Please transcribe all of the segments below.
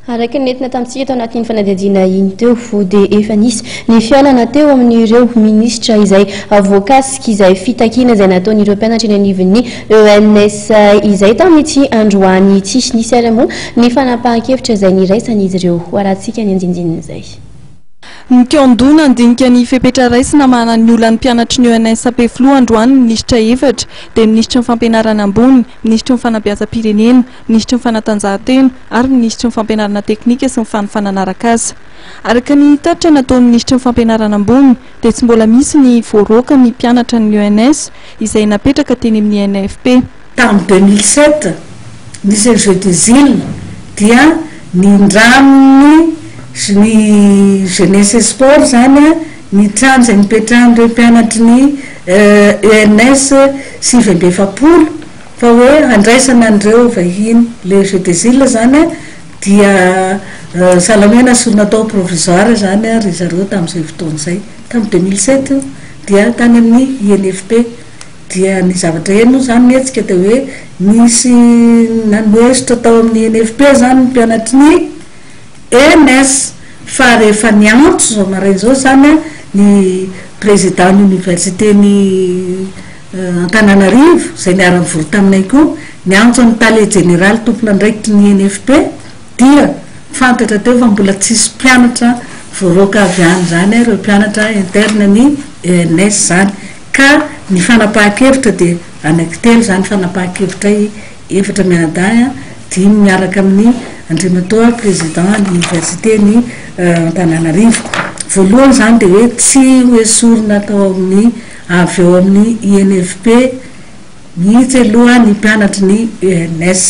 Araka nentina tamintsika tao anatin'ny fanadihadiana iny teo fo dia efa nisy ny fialana teo amin'ireo minisitra izay voakasika izay fitakiana izay nataon'ireo mpianatra eny anivon'ny ENS izay tamin'ity androany ity. Nisy ary moa ny fanapahan-kevitra izay niraisan'izy ireo arahantsika ny andindinina izay. Ny kiandona andinika ny fepetra raisina mana ny olan'ny mpianatry ny ENS Ampefiloha androany ministra efatra dia ministra ny fampianarana ambony, ministra ny fanabeazam-pirenena, ministra ny fanatanjahantena ary ministra ny fampianarana teknika sy ny fanofanana araka-asa. Araka ny taratra nataon'ny ministra ny fampianarana ambony dia tsy mbola misy ny voaroaka ny mpianatra ny ENS izay napetraka teny amin'ny NFP. Tamin'ny 2007 nisy jeu des îles dia nindraminy sy ny jeunesse et sport zany ny tranja nipetrahan'ireo mpianatry ny ENS 750 fa hoe andraisana an'ireo vahiny le jeu des îles zany dia salamena sorona tao provisoire zany ry zareo tamin'izay fotoana izay tamin'ny 2007 dia tany amin'ny INFP dia ny zavatra eno zany mihetsika dia hoe misy nanoesitra tao amin'ny INFP zany ny mpianatry ny ENS fa rehefa niantso zao maraina zao zany ny président université ny Antananarivo izay niara mivory taminay koa niantso ny tale général tompona andraikitry ny INFP dia fantatra teo fa mbola tsisy mpianatra voaroaka avy any zany ireo mpianatra interne ny ENS zany ka ny fanapahan-kevitra dia anankitelo zany fanapahan-kevitra efatra mianadahy dimy miaraka amin'ny andrimatoa président l'université ny Antananarivo. Voalohany zany dia hoe tsy hoe sorona tao amin'ny avy eo amin'ny INFP mihitsy aloha ny mpianatry ny ENS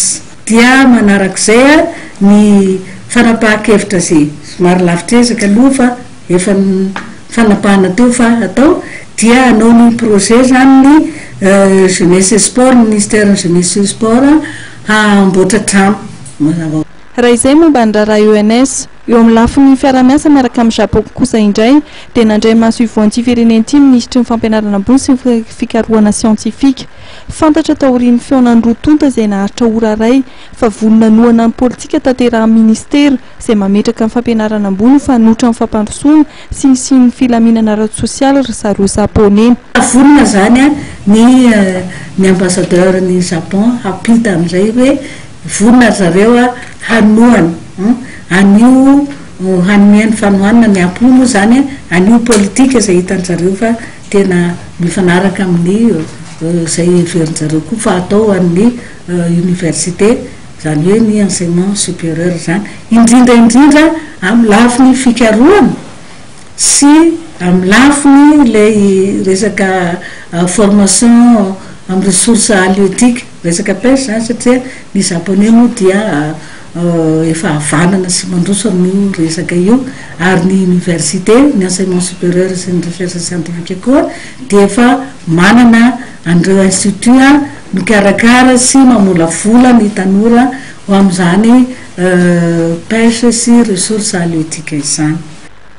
dia manarak'izay ny fanapahan-kevitra zay somary lavitrezaka aloha fa efa fanapahana teo fa atao dia hanao ny projet zany ny jeunesse et sport ministère ny jeunesse et sport hamboatra trano mazava. Raha izay momba ny raharaha ENS eo amin'ny lafin'ny fiaramiasa miaraka amin'ny Japon kosa indray dia nandray maso ivoanty firenenty ministry ny fampianarana ambony sy ny fikarohana siantifika. Fantatra taorian'ny feonan'ny rotonta izay naharitra ora ray fa vonona noana ny politika tanterahan'ny ministera izay mametraka ny fampianarana ambony fanotra ny fampandrosoana sy ny filaminana ara-tsosialy ry zareo Japonais. Vonona zany ny ambassadeur ny Japon hampita amin'izay hoe vonona zareo hanoana anio hanomeny fanohanana ny ampono zany anio politika izay hitan'ny zareo fa tena mifanaraka amin'ny izay heverin'zareo koa fa atao amin'ny université zany hoe ny enseignement supérieur zany indrindra amin'ny lafiny fikarohana sy amin'ny lafiny ilay resaka formation amin'ny ressource halieutique resaka pêche zany satria ny Japonais moa dia efa havanana sy mandroso amin'io resaka io ary ny université ny enseignement supérieur sy ny recherche scientifique koa dia efa manana an'ireo institut mikarakara sy mamola vola ny tanora ho amin'izany pêche sy ressource halieutique izany.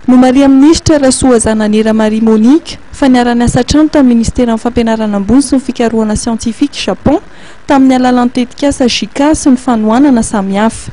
No Maria Ministra Rasoa Zananira Marie Monique fa niara-niasa hatrany tamin'ny ministera ny fampianarana ambony sy ny fikarohana siantifika Japon tamin'ny alalan'ny tetikasa JICA sy ny fanohanana samihafa.